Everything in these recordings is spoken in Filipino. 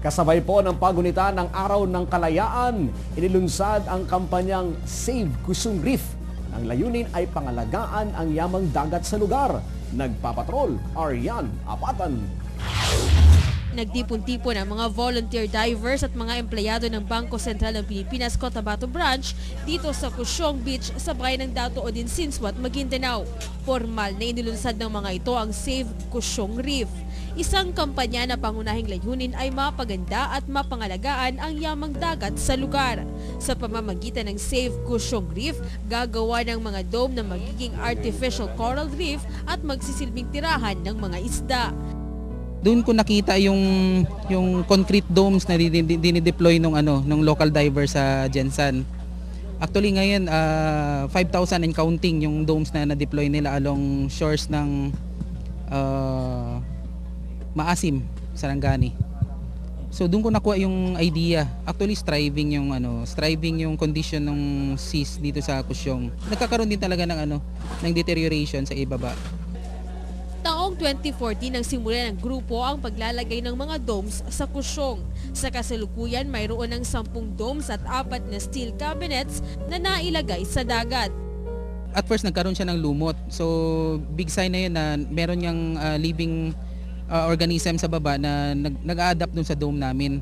Kasabay po ng pagunita ng Araw ng Kalayaan, inilunsad ang kampanyang Save Kusong Reef. Ang layunin ay pangalagaan ang yamang dagat sa lugar. Nagpapatrol, Arian Apatan. Nagtipon-tipon ang mga volunteer divers at mga empleyado ng Bangko Sentral ng Pilipinas Cotabato Branch dito sa Kusyong Beach sa bayan ng Dato Odin Sinswat, Maguindanao. Formal na inilunsad ng mga ito ang Save Kusyong Reef. Isang kampanya na pangunahing layunin ay mapaganda at mapangalagaan ang yamang dagat sa lugar. Sa pamamagitan ng Save Kusyong Reef, gagawa ng mga dome na magiging artificial coral reef at magsisilbing tirahan ng mga isda. Doon ko nakita yung concrete domes na dinideploy nung local diver sa Gensan. Actually ngayon 5,000 and counting yung domes na na-deploy nila along shores ng Maasim, Sarangani. So doon ko nakuha yung idea. Actually striving yung condition ng seas dito sa Kusyong. Nagkakaroon din talaga ng deterioration sa ibaba. Taong 2014 nang simulan ng grupo ang paglalagay ng mga domes sa Kusyong. Sa kasalukuyan, mayroon ng 10 domes at 4 na steel cabinets na nailagay sa dagat. At first nagkaroon siya ng lumot. So big sign na yun na meron niyang living organism sa baba na nag-a-adapt dun sa dome namin.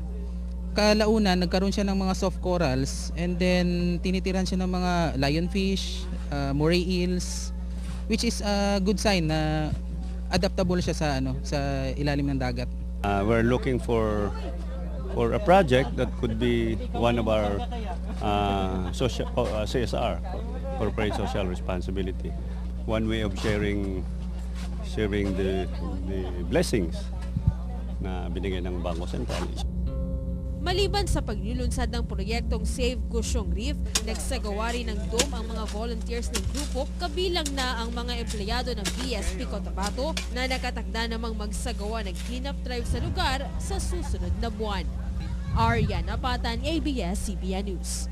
Kalaunan, nagkaroon siya ng mga soft corals and then tinitiran siya ng mga lionfish, moray eels, which is a good sign na adaptable siya sa ilalim ng dagat. We're looking for a project that could be one of our CSR, corporate social responsibility. One way of sharing the blessings na binigay ng Bangko Sentral. Maliban sa paglulunsad ng proyektong Save Kusyong Reef, nagsagawa rin ng dome ang mga volunteers ng grupo, kabilang na ang mga empleyado ng BSP Cotabato na nakatakda namang magsagawa ng cleanup drive sa lugar sa susunod na buwan. Arian Apatan, ABS-CBN News.